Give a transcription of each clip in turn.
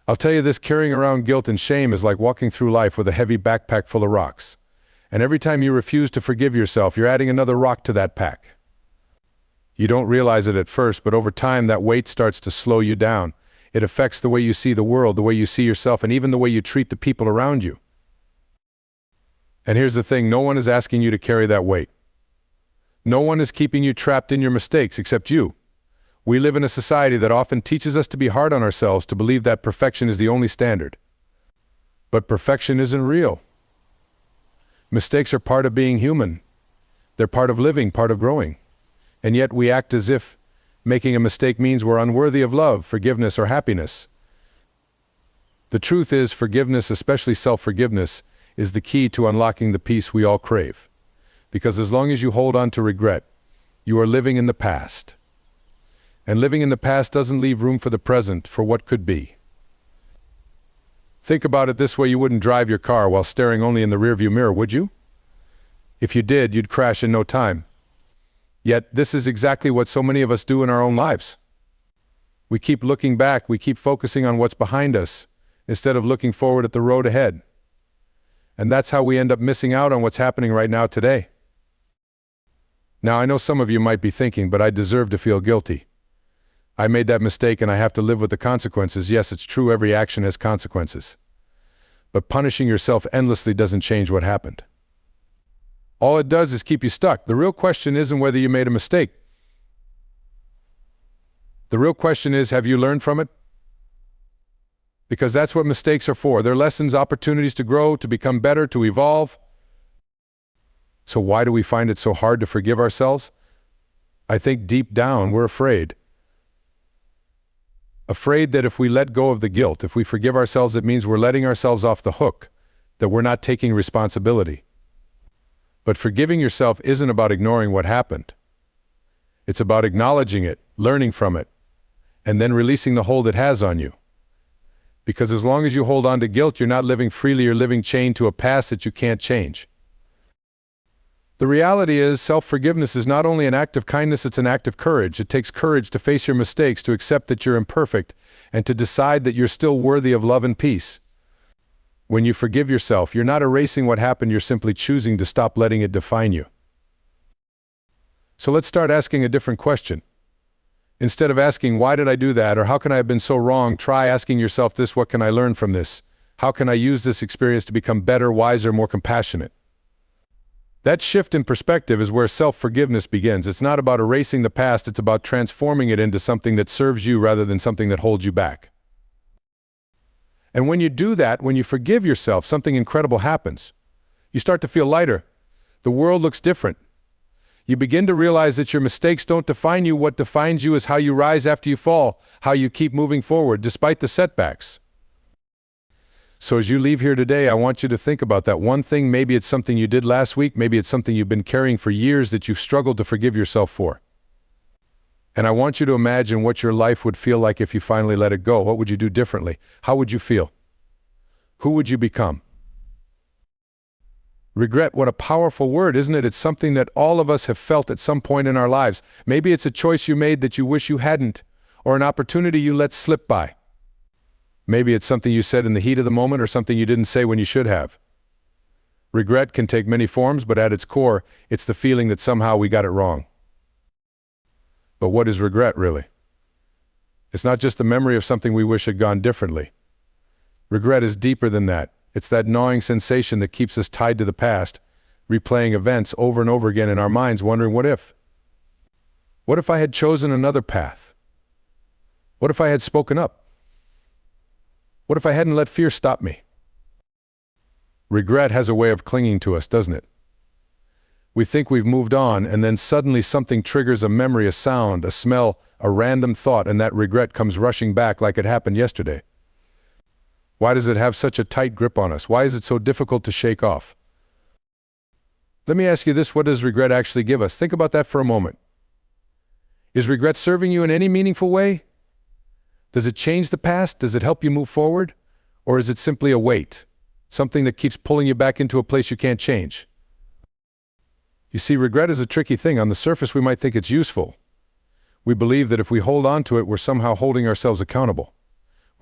I'll tell you this, carrying around guilt and shame is like walking through life with a heavy backpack full of rocks. And every time you refuse to forgive yourself, you're adding another rock to that pack. You don't realize it at first, but over time that weight starts to slow you down. It affects the way you see the world, the way you see yourself, and even the way you treat the people around you. And here's the thing, no one is asking you to carry that weight. No one is keeping you trapped in your mistakes except you. We live in a society that often teaches us to be hard on ourselves, to believe that perfection is the only standard. But perfection isn't real. Mistakes are part of being human. They're part of living, part of growing. And yet we act as if making a mistake means we're unworthy of love, forgiveness, or happiness. The truth is, forgiveness, especially self-forgiveness, is the key to unlocking the peace we all crave. Because as long as you hold on to regret, you are living in the past. And living in the past doesn't leave room for the present, for what could be. Think about it this way, you wouldn't drive your car while staring only in the rearview mirror, would you? If you did, you'd crash in no time. Yet, this is exactly what so many of us do in our own lives. We keep looking back, we keep focusing on what's behind us, instead of looking forward at the road ahead. And that's how we end up missing out on what's happening right now today. Now, I know some of you might be thinking, but I deserve to feel guilty. I made that mistake and I have to live with the consequences. Yes, it's true, every action has consequences. But punishing yourself endlessly doesn't change what happened. All it does is keep you stuck. The real question isn't whether you made a mistake. The real question is, have you learned from it? Because that's what mistakes are for. They're lessons, opportunities to grow, to become better, to evolve. So why do we find it so hard to forgive ourselves? I think deep down we're afraid. Afraid that if we let go of the guilt, if we forgive ourselves, it means we're letting ourselves off the hook, that we're not taking responsibility. But forgiving yourself isn't about ignoring what happened. It's about acknowledging it, learning from it, and then releasing the hold it has on you. Because as long as you hold on to guilt, you're not living freely, you're living chained to a past that you can't change. The reality is, self-forgiveness is not only an act of kindness, it's an act of courage. It takes courage to face your mistakes, to accept that you're imperfect, and to decide that you're still worthy of love and peace. When you forgive yourself, you're not erasing what happened, you're simply choosing to stop letting it define you. So let's start asking a different question. Instead of asking, why did I do that, or how can I have been so wrong, try asking yourself this, what can I learn from this? How can I use this experience to become better, wiser, more compassionate? That shift in perspective is where self-forgiveness begins. It's not about erasing the past, it's about transforming it into something that serves you rather than something that holds you back. And when you do that, when you forgive yourself, something incredible happens. You start to feel lighter. The world looks different. You begin to realize that your mistakes don't define you. What defines you is how you rise after you fall, how you keep moving forward despite the setbacks. So as you leave here today, I want you to think about that one thing. Maybe it's something you did last week. Maybe it's something you've been carrying for years that you've struggled to forgive yourself for. And I want you to imagine what your life would feel like if you finally let it go. What would you do differently? How would you feel? Who would you become? Regret, what a powerful word, isn't it? It's something that all of us have felt at some point in our lives. Maybe it's a choice you made that you wish you hadn't, or an opportunity you let slip by. Maybe it's something you said in the heat of the moment, or something you didn't say when you should have. Regret can take many forms, but at its core, it's the feeling that somehow we got it wrong. But what is regret, really? It's not just the memory of something we wish had gone differently. Regret is deeper than that. It's that gnawing sensation that keeps us tied to the past, replaying events over and over again in our minds, wondering, what if? What if I had chosen another path? What if I had spoken up? What if I hadn't let fear stop me? Regret has a way of clinging to us, doesn't it? We think we've moved on, and then suddenly something triggers a memory, a sound, a smell, a random thought, and that regret comes rushing back like it happened yesterday. Why does it have such a tight grip on us? Why is it so difficult to shake off? Let me ask you this, what does regret actually give us? Think about that for a moment. Is regret serving you in any meaningful way? Does it change the past? Does it help you move forward? Or is it simply a weight? Something that keeps pulling you back into a place you can't change? You see, regret is a tricky thing. On the surface, we might think it's useful. We believe that if we hold on to it, we're somehow holding ourselves accountable.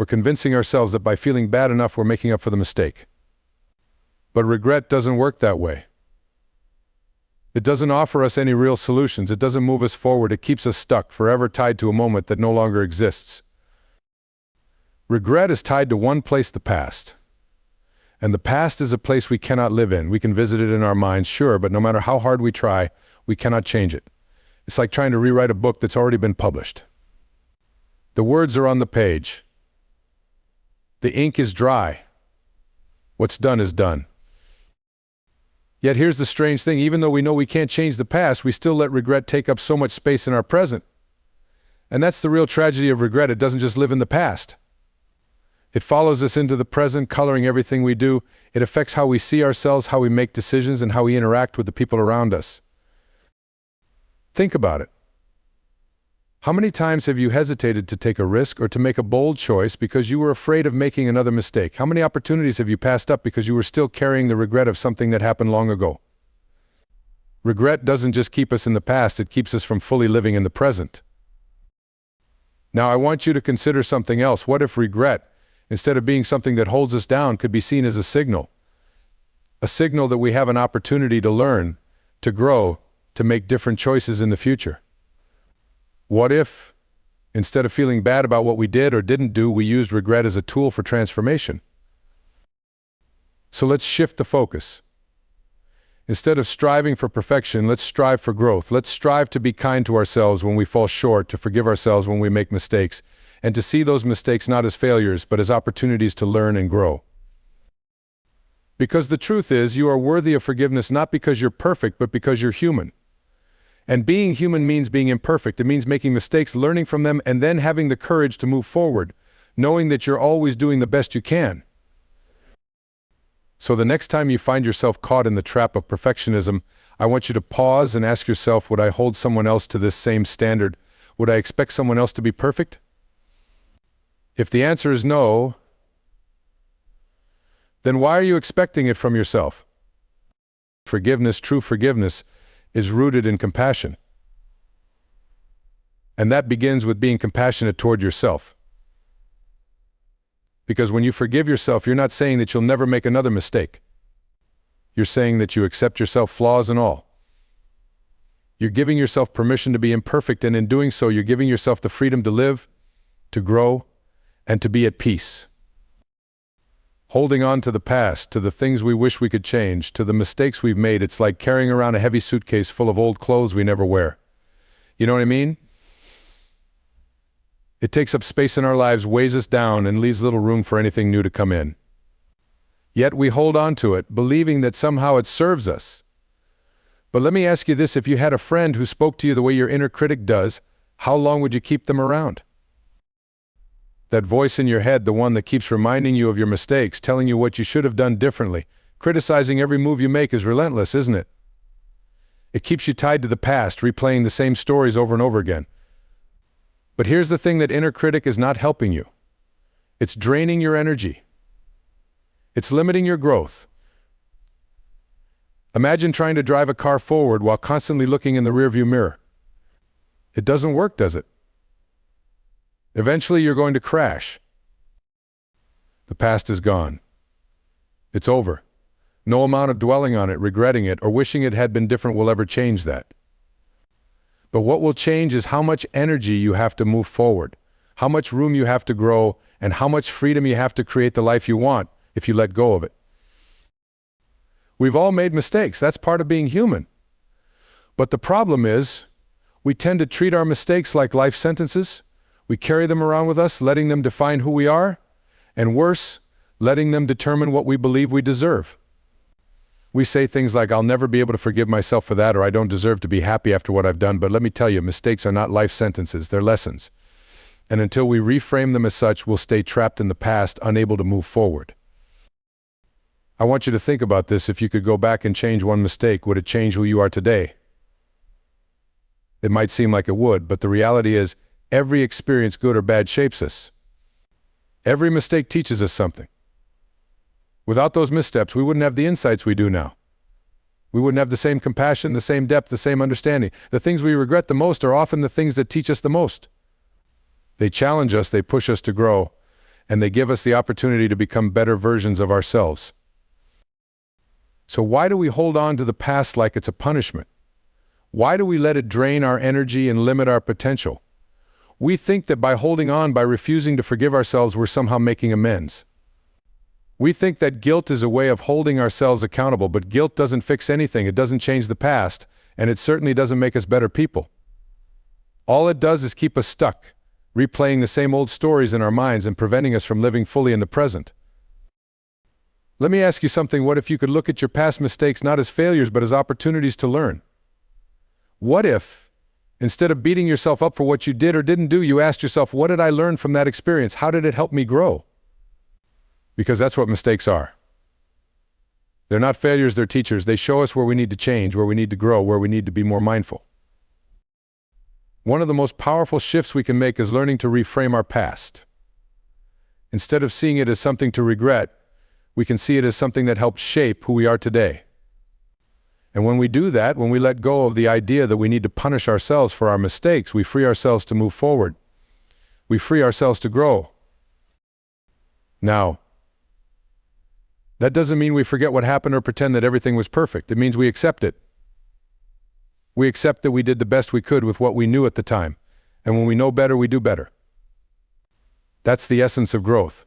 We're convincing ourselves that by feeling bad enough, we're making up for the mistake. But regret doesn't work that way. It doesn't offer us any real solutions. It doesn't move us forward. It keeps us stuck, forever tied to a moment that no longer exists. Regret is tied to one place, the past. And the past is a place we cannot live in. We can visit it in our minds, sure, but no matter how hard we try, we cannot change it. It's like trying to rewrite a book that's already been published. The words are on the page. The ink is dry. What's done is done. Yet here's the strange thing, even though we know we can't change the past, we still let regret take up so much space in our present. And that's the real tragedy of regret. It doesn't just live in the past. It follows us into the present, coloring everything we do. It affects how we see ourselves, how we make decisions, and how we interact with the people around us. Think about it. How many times have you hesitated to take a risk or to make a bold choice because you were afraid of making another mistake? How many opportunities have you passed up because you were still carrying the regret of something that happened long ago? Regret doesn't just keep us in the past, it keeps us from fully living in the present. Now I want you to consider something else. What if regret, instead of being something that holds us down, could be seen as a signal? A signal that we have an opportunity to learn, to grow, to make different choices in the future. What if, instead of feeling bad about what we did or didn't do, we used regret as a tool for transformation? So let's shift the focus. Instead of striving for perfection, let's strive for growth. Let's strive to be kind to ourselves when we fall short, to forgive ourselves when we make mistakes, and to see those mistakes not as failures, but as opportunities to learn and grow. Because the truth is, you are worthy of forgiveness not because you're perfect, but because you're human. And being human means being imperfect. It means making mistakes, learning from them, and then having the courage to move forward, knowing that you're always doing the best you can. So the next time you find yourself caught in the trap of perfectionism, I want you to pause and ask yourself, would I hold someone else to this same standard? Would I expect someone else to be perfect? If the answer is no, then why are you expecting it from yourself? Forgiveness, true forgiveness, is rooted in compassion. And that begins with being compassionate toward yourself. Because when you forgive yourself, you're not saying that you'll never make another mistake. You're saying that you accept yourself, flaws and all. You're giving yourself permission to be imperfect, and in doing so, you're giving yourself the freedom to live, to grow, and to be at peace. Holding on to the past, to the things we wish we could change, to the mistakes we've made, it's like carrying around a heavy suitcase full of old clothes we never wear. You know what I mean? It takes up space in our lives, weighs us down, and leaves little room for anything new to come in. Yet we hold on to it, believing that somehow it serves us. But let me ask you this, if you had a friend who spoke to you the way your inner critic does, how long would you keep them around? That voice in your head, the one that keeps reminding you of your mistakes, telling you what you should have done differently, criticizing every move you make, is relentless, isn't it? It keeps you tied to the past, replaying the same stories over and over again. But here's the thing, that inner critic is not helping you. It's draining your energy. It's limiting your growth. Imagine trying to drive a car forward while constantly looking in the rearview mirror. It doesn't work, does it? Eventually, you're going to crash. The past is gone. It's over. No amount of dwelling on it, regretting it, or wishing it had been different will ever change that. But what will change is how much energy you have to move forward, how much room you have to grow, and how much freedom you have to create the life you want if you let go of it. We've all made mistakes. That's part of being human. But the problem is, we tend to treat our mistakes like life sentences. We carry them around with us, letting them define who we are, and worse, letting them determine what we believe we deserve. We say things like, I'll never be able to forgive myself for that, or I don't deserve to be happy after what I've done. But let me tell you, mistakes are not life sentences, they're lessons. And until we reframe them as such, we'll stay trapped in the past, unable to move forward. I want you to think about this. If you could go back and change one mistake, would it change who you are today? It might seem like it would, but the reality is, every experience, good or bad, shapes us. Every mistake teaches us something. Without those missteps, we wouldn't have the insights we do now. We wouldn't have the same compassion, the same depth, the same understanding. The things we regret the most are often the things that teach us the most. They challenge us, they push us to grow, and they give us the opportunity to become better versions of ourselves. So why do we hold on to the past like it's a punishment? Why do we let it drain our energy and limit our potential? We think that by holding on, by refusing to forgive ourselves, we're somehow making amends. We think that guilt is a way of holding ourselves accountable, but guilt doesn't fix anything. It doesn't change the past, and it certainly doesn't make us better people. All it does is keep us stuck, replaying the same old stories in our minds and preventing us from living fully in the present. Let me ask you something. What if you could look at your past mistakes not as failures, but as opportunities to learn? What if, instead of beating yourself up for what you did or didn't do, you asked yourself, what did I learn from that experience? How did it help me grow? Because that's what mistakes are. They're not failures, they're teachers. They show us where we need to change, where we need to grow, where we need to be more mindful. One of the most powerful shifts we can make is learning to reframe our past. Instead of seeing it as something to regret, we can see it as something that helped shape who we are today. And when we do that, when we let go of the idea that we need to punish ourselves for our mistakes, we free ourselves to move forward. We free ourselves to grow. Now, that doesn't mean we forget what happened or pretend that everything was perfect. It means we accept it. We accept that we did the best we could with what we knew at the time. And when we know better, we do better. That's the essence of growth.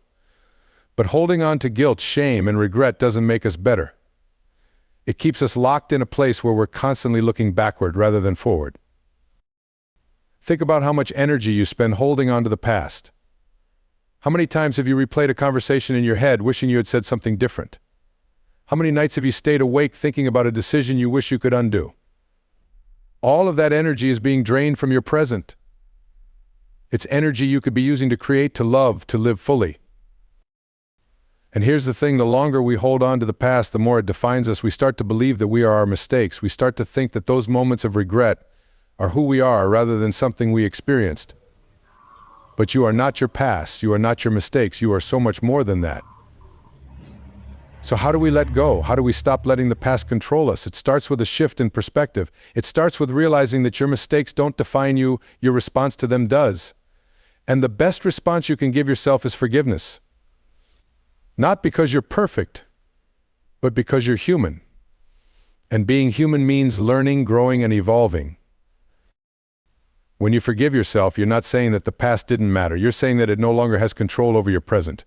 But holding on to guilt, shame, and regret doesn't make us better. It keeps us locked in a place where we're constantly looking backward rather than forward. Think about how much energy you spend holding on to the past. How many times have you replayed a conversation in your head wishing you had said something different? How many nights have you stayed awake thinking about a decision you wish you could undo? All of that energy is being drained from your present. It's energy you could be using to create, to love, to live fully. And here's the thing, the longer we hold on to the past, the more it defines us. We start to believe that we are our mistakes. We start to think that those moments of regret are who we are rather than something we experienced. But you are not your past. You are not your mistakes. You are so much more than that. So how do we let go? How do we stop letting the past control us? It starts with a shift in perspective. It starts with realizing that your mistakes don't define you. Your response to them does. And the best response you can give yourself is forgiveness. Not because you're perfect, but because you're human. And being human means learning, growing, and evolving. When you forgive yourself, you're not saying that the past didn't matter. You're saying that it no longer has control over your present.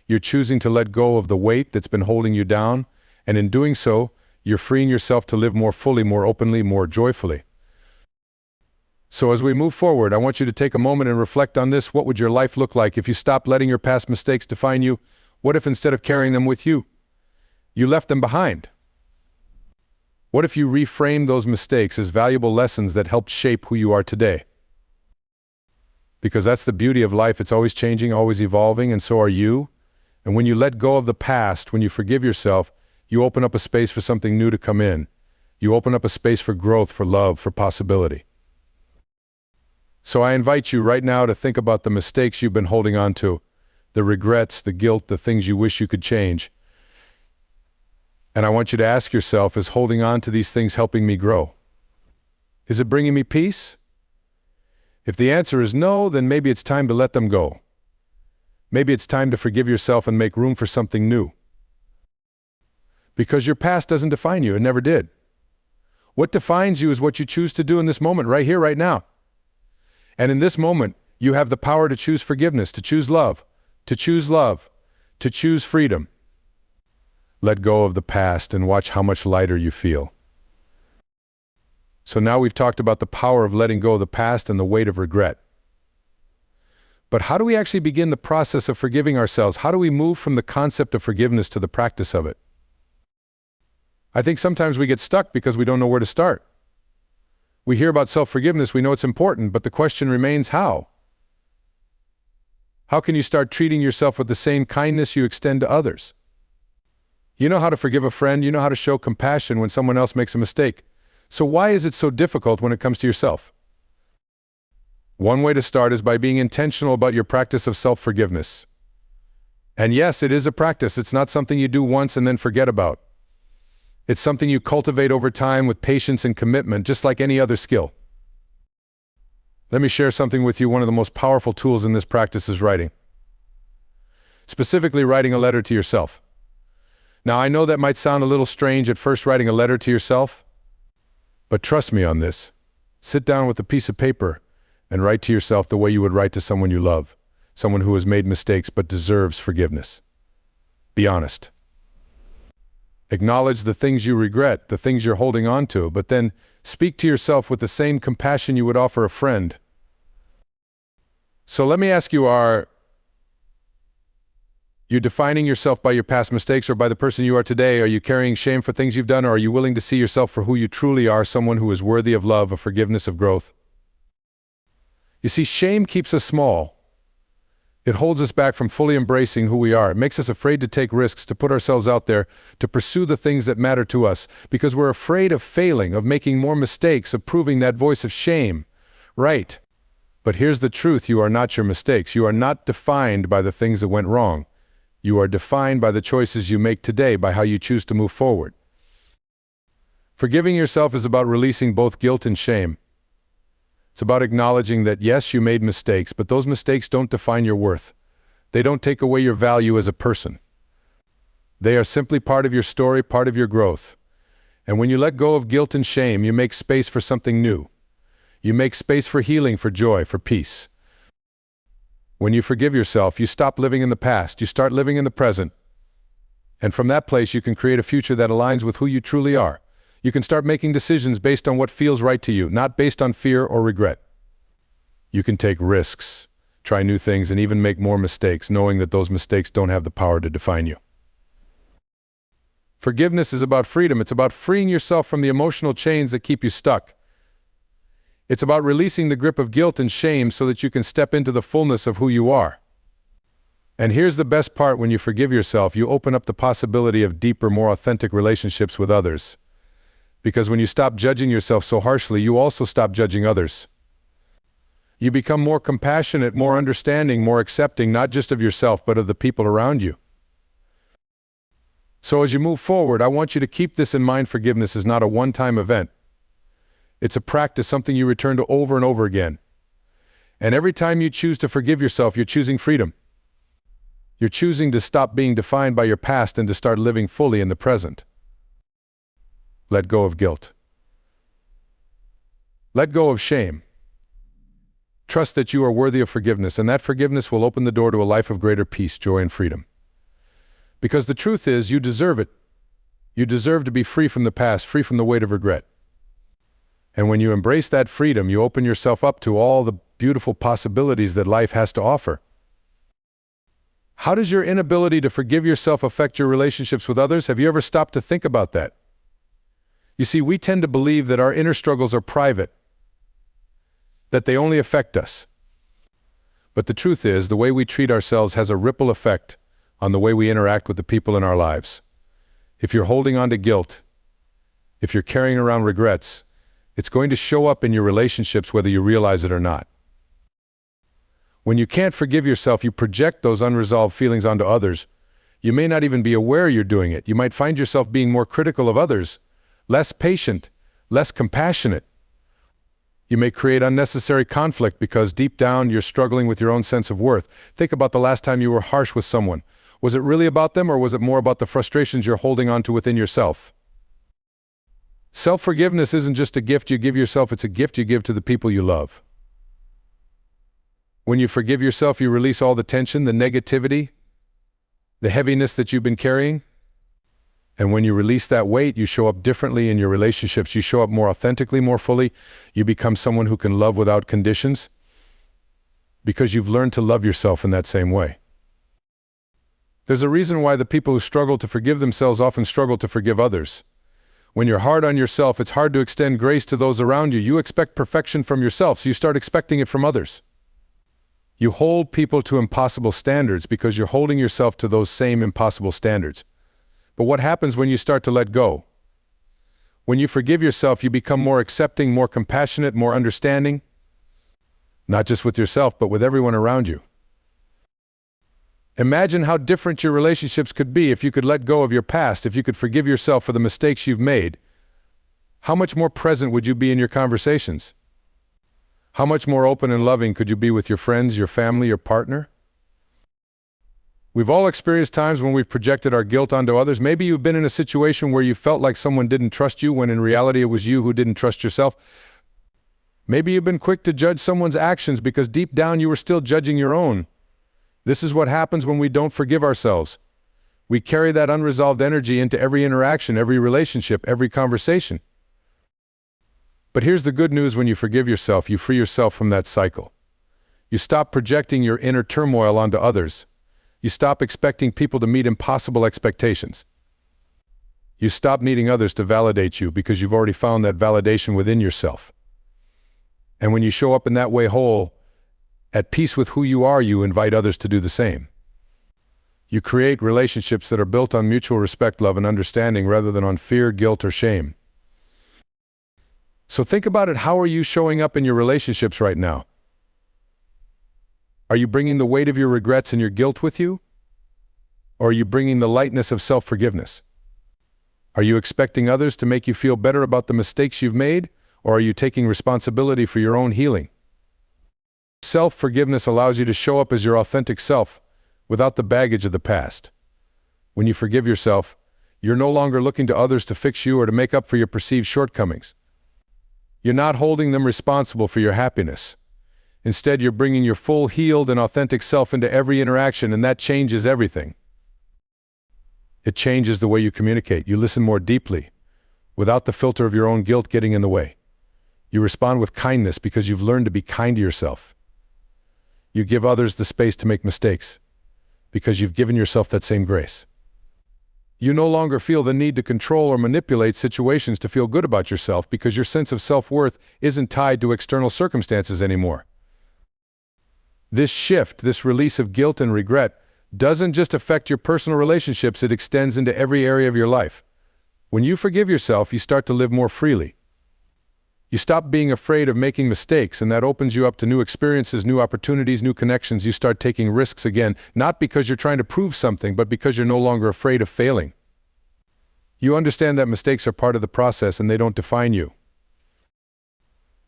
You're choosing to let go of the weight that's been holding you down, and in doing so, you're freeing yourself to live more fully, more openly, more joyfully. So as we move forward, I want you to take a moment and reflect on this. What would your life look like if you stopped letting your past mistakes define you? What if instead of carrying them with you, you left them behind? What if you reframed those mistakes as valuable lessons that helped shape who you are today? Because that's the beauty of life. It's always changing, always evolving, and so are you. And when you let go of the past, when you forgive yourself, you open up a space for something new to come in. You open up a space for growth, for love, for possibility. So I invite you right now to think about the mistakes you've been holding on to, the regrets, the guilt, the things you wish you could change. And I want you to ask yourself, is holding on to these things helping me grow? Is it bringing me peace? If the answer is no, then maybe it's time to let them go. Maybe it's time to forgive yourself and make room for something new. Because your past doesn't define you. It never did. What defines you is what you choose to do in this moment, right here, right now. And in this moment, you have the power to choose forgiveness, to choose love, to choose freedom. Let go of the past and watch how much lighter you feel. So now we've talked about the power of letting go of the past and the weight of regret. But how do we actually begin the process of forgiving ourselves? How do we move from the concept of forgiveness to the practice of it? I think sometimes we get stuck because we don't know where to start. We hear about self-forgiveness, we know it's important, but the question remains, how? How can you start treating yourself with the same kindness you extend to others? You know how to forgive a friend, you know how to show compassion when someone else makes a mistake. So why is it so difficult when it comes to yourself? One way to start is by being intentional about your practice of self-forgiveness. And yes, it is a practice. It's not something you do once and then forget about. It's something you cultivate over time with patience and commitment, just like any other skill. Let me share something with you. One of the most powerful tools in this practice is writing. specifically writing a letter to yourself. Now, I know that might sound a little strange at first, writing a letter to yourself, but trust me on this. Sit down with a piece of paper and write to yourself the way you would write to someone you love, someone who has made mistakes but deserves forgiveness. Be honest. Acknowledge the things you regret, the things you're holding on to, but then speak to yourself with the same compassion you would offer a friend. So let me ask you, are you defining yourself by your past mistakes or by the person you are today? Are you carrying shame for things you've done, or are you willing to see yourself for who you truly are, someone who is worthy of love, of forgiveness, of growth? You see, shame keeps us small. It holds us back from fully embracing who we are. It makes us afraid to take risks, to put ourselves out there, to pursue the things that matter to us, because we're afraid of failing, of making more mistakes, of proving that voice of shame. Right. But here's the truth: you are not your mistakes. You are not defined by the things that went wrong. You are defined by the choices you make today, by how you choose to move forward. Forgiving yourself is about releasing both guilt and shame. It's about acknowledging that, yes, you made mistakes, but those mistakes don't define your worth. They don't take away your value as a person. They are simply part of your story, part of your growth. And when you let go of guilt and shame, you make space for something new. You make space for healing, for joy, for peace. When you forgive yourself, you stop living in the past, you start living in the present. And from that place, you can create a future that aligns with who you truly are. You can start making decisions based on what feels right to you, not based on fear or regret. You can take risks, try new things, and even make more mistakes, knowing that those mistakes don't have the power to define you. Forgiveness is about freedom. It's about freeing yourself from the emotional chains that keep you stuck. It's about releasing the grip of guilt and shame so that you can step into the fullness of who you are. And here's the best part: when you forgive yourself, you open up the possibility of deeper, more authentic relationships with others. Because when you stop judging yourself so harshly, you also stop judging others. You become more compassionate, more understanding, more accepting, not just of yourself, but of the people around you. So as you move forward, I want you to keep this in mind: forgiveness is not a one-time event. It's a practice, something you return to over and over again. And every time you choose to forgive yourself, you're choosing freedom. You're choosing to stop being defined by your past and to start living fully in the present. Let go of guilt. Let go of shame. Trust that you are worthy of forgiveness, and that forgiveness will open the door to a life of greater peace, joy, and freedom. Because the truth is, you deserve it. You deserve to be free from the past, free from the weight of regret. And when you embrace that freedom, you open yourself up to all the beautiful possibilities that life has to offer. How does your inability to forgive yourself affect your relationships with others? Have you ever stopped to think about that? You see, we tend to believe that our inner struggles are private, that they only affect us. But the truth is, the way we treat ourselves has a ripple effect on the way we interact with the people in our lives. If you're holding on to guilt, if you're carrying around regrets, it's going to show up in your relationships whether you realize it or not. When you can't forgive yourself, you project those unresolved feelings onto others. You may not even be aware you're doing it. You might find yourself being more critical of others, less patient, less compassionate. You may create unnecessary conflict because deep down you're struggling with your own sense of worth. Think about the last time you were harsh with someone. Was it really about them, or was it more about the frustrations you're holding on to within yourself? Self-forgiveness isn't just a gift you give yourself, it's a gift you give to the people you love. When you forgive yourself, you release all the tension, the negativity, the heaviness that you've been carrying. And when you release that weight, you show up differently in your relationships. You show up more authentically, more fully. You become someone who can love without conditions because you've learned to love yourself in that same way. There's a reason why the people who struggle to forgive themselves often struggle to forgive others. When you're hard on yourself, it's hard to extend grace to those around you. You expect perfection from yourself, so you start expecting it from others. You hold people to impossible standards because you're holding yourself to those same impossible standards. But what happens when you start to let go? When you forgive yourself, you become more accepting, more compassionate, more understanding, not just with yourself, but with everyone around you. Imagine how different your relationships could be if you could let go of your past, if you could forgive yourself for the mistakes you've made. How much more present would you be in your conversations? How much more open and loving could you be with your friends, your family, your partner? We've all experienced times when we've projected our guilt onto others. Maybe you've been in a situation where you felt like someone didn't trust you when in reality it was you who didn't trust yourself. Maybe you've been quick to judge someone's actions because deep down you were still judging your own. This is what happens when we don't forgive ourselves. We carry that unresolved energy into every interaction, every relationship, every conversation. But here's the good news: when you forgive yourself, you free yourself from that cycle. You stop projecting your inner turmoil onto others. You stop expecting people to meet impossible expectations. You stop needing others to validate you because you've already found that validation within yourself. And when you show up in that way whole, at peace with who you are, you invite others to do the same. You create relationships that are built on mutual respect, love, and understanding rather than on fear, guilt, or shame. So think about it. How are you showing up in your relationships right now? Are you bringing the weight of your regrets and your guilt with you? Or are you bringing the lightness of self-forgiveness? Are you expecting others to make you feel better about the mistakes you've made? Or are you taking responsibility for your own healing? Self-forgiveness allows you to show up as your authentic self without the baggage of the past. When you forgive yourself, you're no longer looking to others to fix you or to make up for your perceived shortcomings. You're not holding them responsible for your happiness. Instead, you're bringing your full, healed, and authentic self into every interaction, and that changes everything. It changes the way you communicate. You listen more deeply, without the filter of your own guilt getting in the way. You respond with kindness because you've learned to be kind to yourself. You give others the space to make mistakes because you've given yourself that same grace. You no longer feel the need to control or manipulate situations to feel good about yourself because your sense of self-worth isn't tied to external circumstances anymore. This shift, this release of guilt and regret, doesn't just affect your personal relationships, it extends into every area of your life. When you forgive yourself, you start to live more freely. You stop being afraid of making mistakes, and that opens you up to new experiences, new opportunities, new connections. You start taking risks again, not because you're trying to prove something, but because you're no longer afraid of failing. You understand that mistakes are part of the process and they don't define you.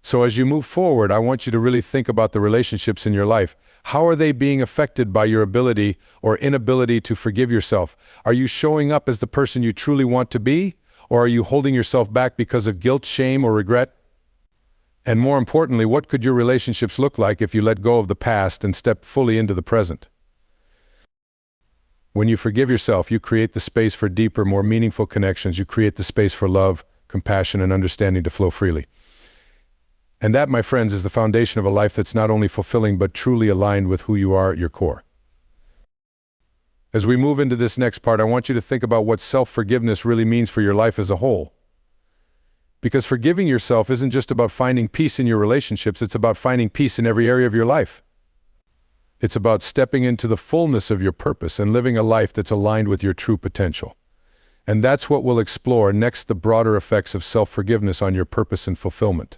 So as you move forward, I want you to really think about the relationships in your life. How are they being affected by your ability or inability to forgive yourself? Are you showing up as the person you truly want to be? Or are you holding yourself back because of guilt, shame, or regret? And more importantly, what could your relationships look like if you let go of the past and step fully into the present? When you forgive yourself, you create the space for deeper, more meaningful connections. You create the space for love, compassion, and understanding to flow freely. And that, my friends, is the foundation of a life that's not only fulfilling, but truly aligned with who you are at your core. As we move into this next part, I want you to think about what self-forgiveness really means for your life as a whole. Because forgiving yourself isn't just about finding peace in your relationships, it's about finding peace in every area of your life. It's about stepping into the fullness of your purpose and living a life that's aligned with your true potential. And that's what we'll explore next, the broader effects of self-forgiveness on your purpose and fulfillment.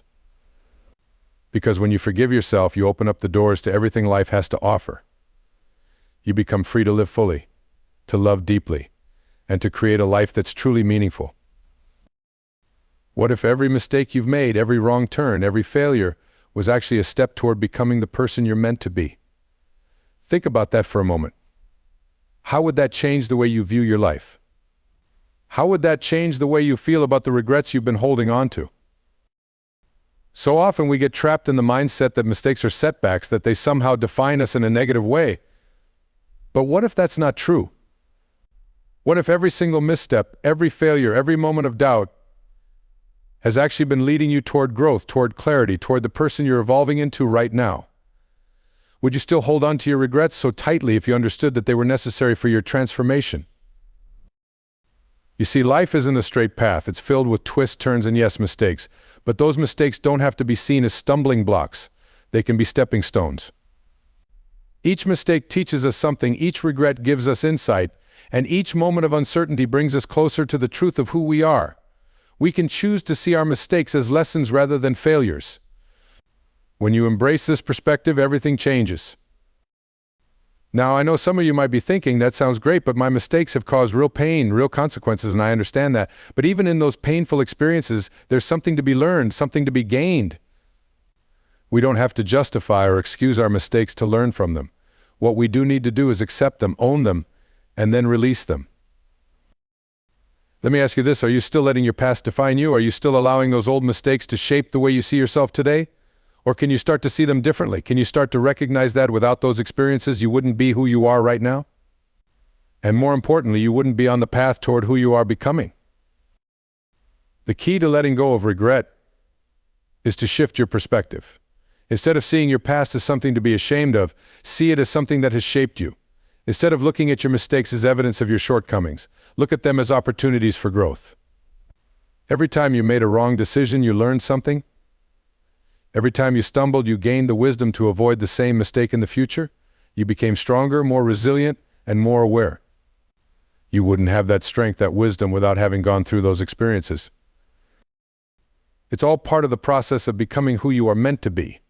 Because when you forgive yourself, you open up the doors to everything life has to offer. You become free to live fully, to love deeply, and to create a life that's truly meaningful. What if every mistake you've made, every wrong turn, every failure was actually a step toward becoming the person you're meant to be? Think about that for a moment. How would that change the way you view your life? How would that change the way you feel about the regrets you've been holding on to? So often we get trapped in the mindset that mistakes are setbacks, that they somehow define us in a negative way. But what if that's not true? What if every single misstep, every failure, every moment of doubt has actually been leading you toward growth, toward clarity, toward the person you're evolving into right now? Would you still hold on to your regrets so tightly if you understood that they were necessary for your transformation? You see, life isn't a straight path. It's filled with twists, turns, and yes, mistakes. But those mistakes don't have to be seen as stumbling blocks. They can be stepping stones. Each mistake teaches us something, each regret gives us insight, and each moment of uncertainty brings us closer to the truth of who we are. We can choose to see our mistakes as lessons rather than failures. When you embrace this perspective, everything changes. Now, I know some of you might be thinking, that sounds great, but my mistakes have caused real pain, real consequences, and I understand that. But even in those painful experiences, there's something to be learned, something to be gained. We don't have to justify or excuse our mistakes to learn from them. What we do need to do is accept them, own them, and then release them. Let me ask you this, are you still letting your past define you? Are you still allowing those old mistakes to shape the way you see yourself today? Or can you start to see them differently? Can you start to recognize that without those experiences, you wouldn't be who you are right now? And more importantly, you wouldn't be on the path toward who you are becoming. The key to letting go of regret is to shift your perspective. Instead of seeing your past as something to be ashamed of, see it as something that has shaped you. Instead of looking at your mistakes as evidence of your shortcomings, look at them as opportunities for growth. Every time you made a wrong decision, you learned something. Every time you stumbled, you gained the wisdom to avoid the same mistake in the future. You became stronger, more resilient, and more aware. You wouldn't have that strength, that wisdom, without having gone through those experiences. It's all part of the process of becoming who you are meant to be.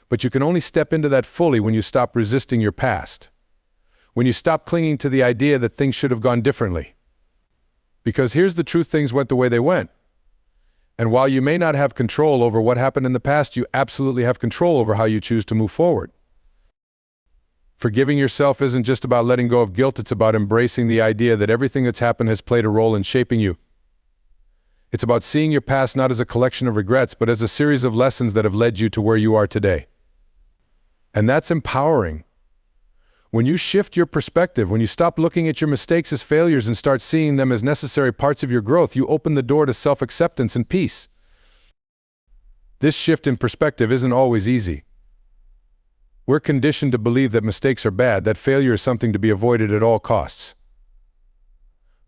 But you can only step into that fully when you stop resisting your past. When you stop clinging to the idea that things should have gone differently. Because here's the truth, things went the way they went. And while you may not have control over what happened in the past, you absolutely have control over how you choose to move forward. Forgiving yourself isn't just about letting go of guilt, it's about embracing the idea that everything that's happened has played a role in shaping you. It's about seeing your past not as a collection of regrets, but as a series of lessons that have led you to where you are today. And that's empowering. When you shift your perspective, when you stop looking at your mistakes as failures and start seeing them as necessary parts of your growth, you open the door to self-acceptance and peace. This shift in perspective isn't always easy. We're conditioned to believe that mistakes are bad, that failure is something to be avoided at all costs.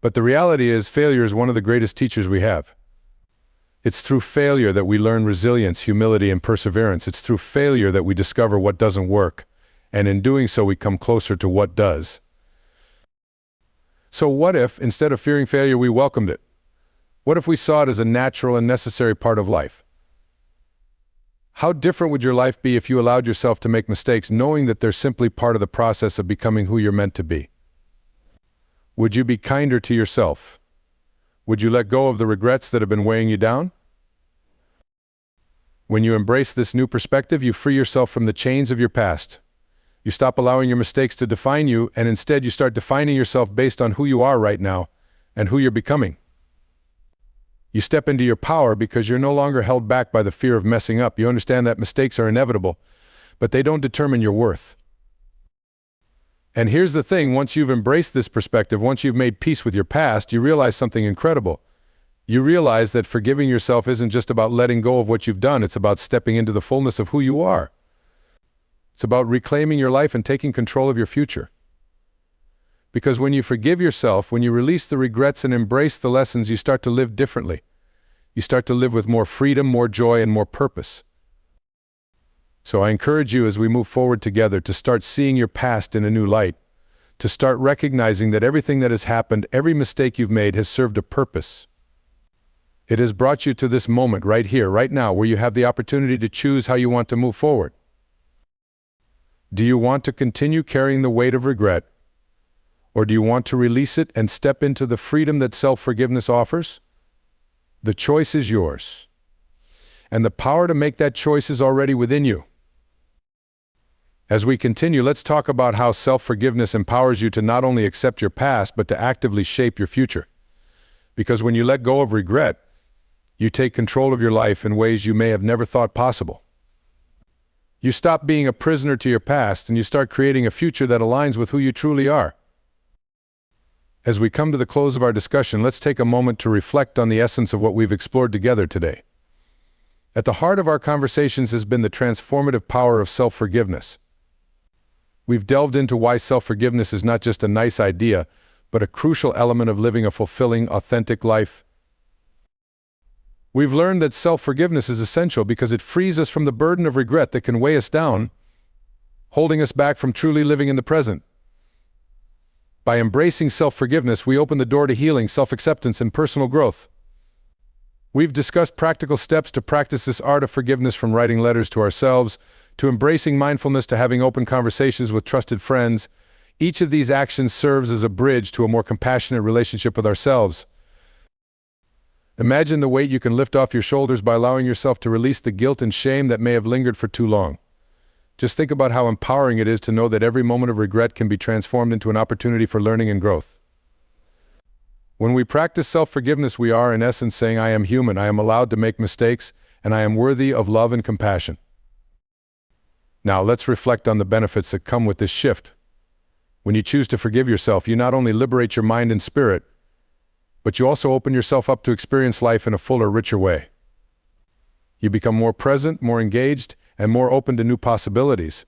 But the reality is, failure is one of the greatest teachers we have. It's through failure that we learn resilience, humility, and perseverance. It's through failure that we discover what doesn't work. And in doing so, we come closer to what does. So what if, instead of fearing failure, we welcomed it? What if we saw it as a natural and necessary part of life? How different would your life be if you allowed yourself to make mistakes, knowing that they're simply part of the process of becoming who you're meant to be? Would you be kinder to yourself? Would you let go of the regrets that have been weighing you down? When you embrace this new perspective, you free yourself from the chains of your past. You stop allowing your mistakes to define you, and instead you start defining yourself based on who you are right now and who you're becoming. You step into your power because you're no longer held back by the fear of messing up. You understand that mistakes are inevitable, but they don't determine your worth. And here's the thing, once you've embraced this perspective, once you've made peace with your past, you realize something incredible. You realize that forgiving yourself isn't just about letting go of what you've done, it's about stepping into the fullness of who you are. It's about reclaiming your life and taking control of your future. Because when you forgive yourself, when you release the regrets and embrace the lessons, you start to live differently. You start to live with more freedom, more joy, and more purpose. So I encourage you as we move forward together to start seeing your past in a new light, to start recognizing that everything that has happened, every mistake you've made has served a purpose. It has brought you to this moment right here, right now, where you have the opportunity to choose how you want to move forward. Do you want to continue carrying the weight of regret? Or do you want to release it and step into the freedom that self-forgiveness offers? The choice is yours. And the power to make that choice is already within you. As we continue, let's talk about how self-forgiveness empowers you to not only accept your past, but to actively shape your future. Because when you let go of regret, you take control of your life in ways you may have never thought possible. You stop being a prisoner to your past and you start creating a future that aligns with who you truly are. As we come to the close of our discussion, let's take a moment to reflect on the essence of what we've explored together today. At the heart of our conversations has been the transformative power of self-forgiveness. We've delved into why self-forgiveness is not just a nice idea, but a crucial element of living a fulfilling, authentic life. We've learned that self-forgiveness is essential because it frees us from the burden of regret that can weigh us down, holding us back from truly living in the present. By embracing self-forgiveness, we open the door to healing, self-acceptance, and personal growth. We've discussed practical steps to practice this art of forgiveness, from writing letters to ourselves, to embracing mindfulness, to having open conversations with trusted friends. Each of these actions serves as a bridge to a more compassionate relationship with ourselves. Imagine the weight you can lift off your shoulders by allowing yourself to release the guilt and shame that may have lingered for too long. Just think about how empowering it is to know that every moment of regret can be transformed into an opportunity for learning and growth. When we practice self-forgiveness, we are, in essence, saying, I am human, I am allowed to make mistakes, and I am worthy of love and compassion. Now, let's reflect on the benefits that come with this shift. When you choose to forgive yourself, you not only liberate your mind and spirit, but you also open yourself up to experience life in a fuller, richer way. You become more present, more engaged, and more open to new possibilities.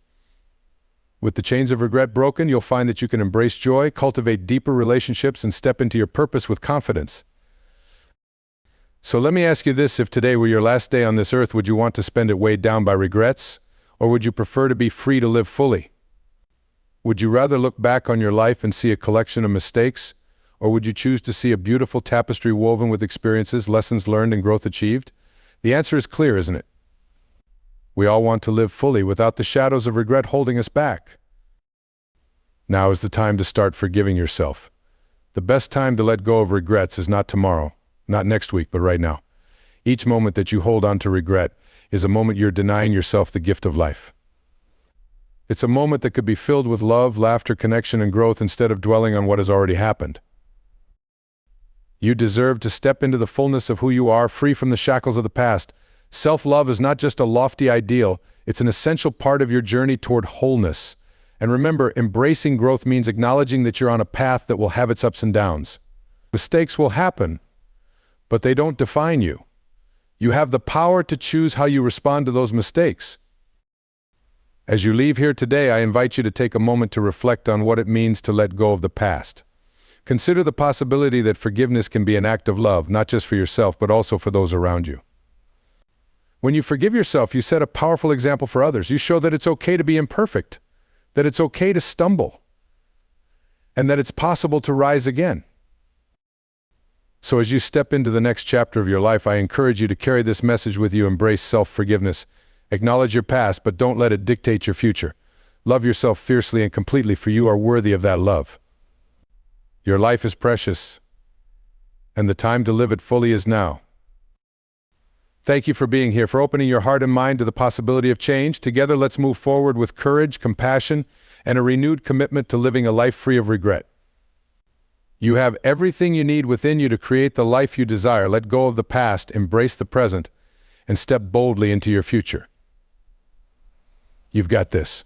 With the chains of regret broken, you'll find that you can embrace joy, cultivate deeper relationships, and step into your purpose with confidence. So let me ask you this: if today were your last day on this earth, would you want to spend it weighed down by regrets, or would you prefer to be free to live fully? Would you rather look back on your life and see a collection of mistakes, or would you choose to see a beautiful tapestry woven with experiences, lessons learned, and growth achieved? The answer is clear, isn't it? We all want to live fully without the shadows of regret holding us back. Now is the time to start forgiving yourself. The best time to let go of regrets is not tomorrow, not next week, but right now. Each moment that you hold on to regret is a moment you're denying yourself the gift of life. It's a moment that could be filled with love, laughter, connection, and growth instead of dwelling on what has already happened. You deserve to step into the fullness of who you are, free from the shackles of the past. Self-love is not just a lofty ideal, it's an essential part of your journey toward wholeness. And remember, embracing growth means acknowledging that you're on a path that will have its ups and downs. Mistakes will happen, but they don't define you. You have the power to choose how you respond to those mistakes. As you leave here today, I invite you to take a moment to reflect on what it means to let go of the past. Consider the possibility that forgiveness can be an act of love, not just for yourself, but also for those around you. When you forgive yourself, you set a powerful example for others. You show that it's okay to be imperfect, that it's okay to stumble, and that it's possible to rise again. So as you step into the next chapter of your life, I encourage you to carry this message with you. Embrace self-forgiveness. Acknowledge your past, but don't let it dictate your future. Love yourself fiercely and completely, for you are worthy of that love. Your life is precious, and the time to live it fully is now. Thank you for being here, for opening your heart and mind to the possibility of change. Together, let's move forward with courage, compassion, and a renewed commitment to living a life free of regret. You have everything you need within you to create the life you desire. Let go of the past, embrace the present, and step boldly into your future. You've got this.